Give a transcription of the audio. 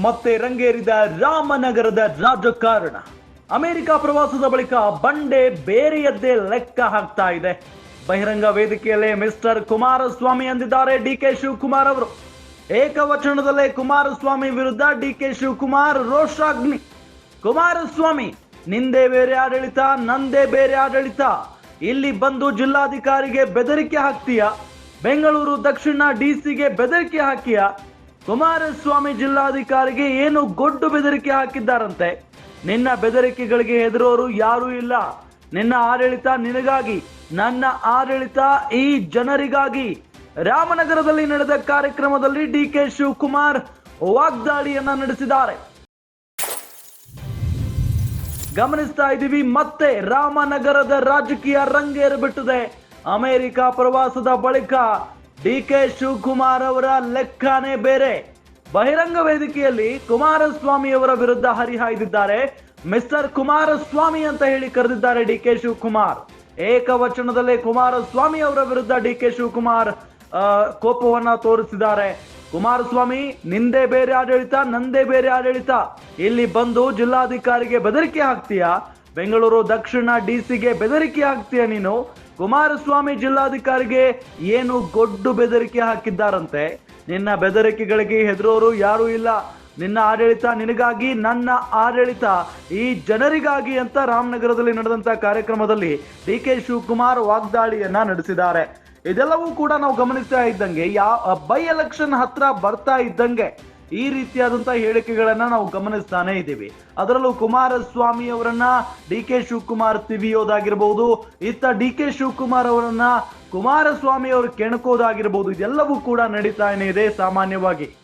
ಮತ್ತೆ ರಂಗೇರಿದ ರಾಮನಗರದ ರಾಜಕಾರಣ. ಅಮೆರಿಕ ಪ್ರವಾಸದ ಬಳಿಕ ಬಂಡೆ ಬೇರೆಯದ್ದೇ ಲೆಕ್ಕ ಹಾಕ್ತಾ ಇದೆ. ಬಹಿರಂಗ ವೇದಿಕೆಯಲ್ಲೇ ಮಿಸ್ಟರ್ ಕುಮಾರಸ್ವಾಮಿ ಅಂದಿದ್ದಾರೆ ಡಿಕೆ ಶಿವಕುಮಾರ್ ಅವರು. ಏಕವಚನದಲ್ಲೇ ಕುಮಾರಸ್ವಾಮಿ ವಿರುದ್ಧ ಡಿಕೆ ಶಿವಕುಮಾರ್ ರೋಷಾಗ್ನಿ. ಕುಮಾರಸ್ವಾಮಿ, ನಿಂದೇ ಬೇರೆ ಆಡಳಿತ, ನಂದೇ ಬೇರೆ ಆಡಳಿತ. ಇಲ್ಲಿ ಬಂದು ಜಿಲ್ಲಾಧಿಕಾರಿಗೆ ಬೆದರಿಕೆ ಹಾಕ್ತೀಯಾ? ಬೆಂಗಳೂರು ದಕ್ಷಿಣ ಡಿಸಿಗೆ ಬೆದರಿಕೆ ಹಾಕಿಯಾ? ಕುಮಾರಸ್ವಾಮಿ ಜಿಲ್ಲಾಧಿಕಾರಿಗೆ ಏನು ಗೊಡ್ಡು ಬೆದರಿಕೆ ಹಾಕಿದ್ದಾರಂತೆ. ನಿನ್ನ ಬೆದರಿಕೆಗಳಿಗೆ ಹೆದರೋರು ಯಾರೂ ಇಲ್ಲ. ನಿನ್ನ ಆಡಳಿತ ನಿನಗಾಗಿ, ನನ್ನ ಆಡಳಿತ ಈ ಜನರಿಗಾಗಿ. ರಾಮನಗರದಲ್ಲಿ ನಡೆದ ಕಾರ್ಯಕ್ರಮದಲ್ಲಿ ಡಿಕೆ ಶಿವಕುಮಾರ್ ವಾಗ್ದಾಳಿಯನ್ನ ನಡೆಸಿದ್ದಾರೆ. ಗಮನಿಸ್ತಾ ಇದ್ದೀವಿ, ಮತ್ತೆ ರಾಮನಗರದ ರಾಜಕೀಯ ರಂಗೇರಿಬಿಟ್ಟಿದೆ. ಅಮೆರಿಕ ಪ್ರವಾಸದ ಬಳಿಕ ಡಿಕೆ ಶಿವಕುಮಾರ್ ಅವರ ಲೆಕ್ಕನೇ ಬೇರೆ. ಬಹಿರಂಗ ವೇದಿಕೆಯಲ್ಲಿ ಕುಮಾರಸ್ವಾಮಿ ಅವರ ವಿರುದ್ಧ ಹರಿಹಾಯ್ದಿದ್ದಾರೆ. ಮಿಸ್ಟರ್ ಕುಮಾರಸ್ವಾಮಿ ಅಂತ ಹೇಳಿ ಕರೆದಿದ್ದಾರೆ ಡಿಕೆ ಶಿವಕುಮಾರ್. ಏಕವಚನದಲ್ಲೇ ಕುಮಾರಸ್ವಾಮಿ ಅವರ ವಿರುದ್ಧ ಡಿಕೆ ಶಿವಕುಮಾರ್ ಕೋಪವನ್ನ ತೋರಿಸಿದ್ದಾರೆ. ಕುಮಾರಸ್ವಾಮಿ, ನಿಂದೇ ಬೇರೆ ಆಡಳಿತ, ನಂದೇ ಬೇರೆ ಆಡಳಿತ. ಇಲ್ಲಿ ಬಂದು ಜಿಲ್ಲಾಧಿಕಾರಿಗೆ ಬೆದರಿಕೆ ಹಾಕ್ತೀಯಾ? ಬೆಂಗಳೂರು ದಕ್ಷಿಣ ಡಿಸಿಗೆ ಬೆದರಿಕೆ ಹಾಕ್ತೀಯ ನೀನು? ಕುಮಾರಸ್ವಾಮಿ ಜಿಲ್ಲಾಧಿಕಾರಿಗೆ ಏನು ಗೊಡ್ಡು ಬೆದರಿಕೆ ಹಾಕಿದ್ದಾರಂತೆ. ನಿನ್ನ ಬೆದರಿಕೆಗಳಿಗೆ ಹೆದರೋರು ಯಾರೂ ಇಲ್ಲ. ನಿನ್ನ ಆಡಳಿತ ನಿನಗಾಗಿ, ನನ್ನ ಆಡಳಿತ ಈ ಜನರಿಗಾಗಿ ಅಂತ ರಾಮನಗರದಲ್ಲಿ ನಡೆದಂತ ಕಾರ್ಯಕ್ರಮದಲ್ಲಿ ಡಿಕೆ ಶಿವಕುಮಾರ್ ವಾಗ್ದಾಳಿಯನ್ನ ನಡೆಸಿದ್ದಾರೆ. ಇದೆಲ್ಲವೂ ಕೂಡ ನಾವು ಗಮನಿಸ್ತಾ ಇದ್ದಂಗೆ, ಬೈ ಎಲೆಕ್ಷನ್ ಹತ್ರ ಬರ್ತಾ ಇದ್ದಂಗೆ ಈ ರೀತಿಯಾದಂತಹ ಹೇಳಿಕೆಗಳನ್ನ ನಾವು ಗಮನಿಸ್ತಾನೆ ಇದ್ದೀವಿ. ಅದರಲ್ಲೂ ಕುಮಾರಸ್ವಾಮಿ ಅವರನ್ನ ಡಿಕೆ ಶಿವಕುಮಾರ್ ತಿವಿಯೋದಾಗಿರ್ಬಹುದು, ಇತ್ತ ಡಿಕೆ ಶಿವಕುಮಾರ್ ಅವರನ್ನ ಕುಮಾರಸ್ವಾಮಿ ಅವರು ಕೆಣಕೋದಾಗಿರ್ಬಹುದು. ಇದೆಲ್ಲವೂ ಕೂಡ ನಡೀತಾನೆ ಇದೆ ಸಾಮಾನ್ಯವಾಗಿ.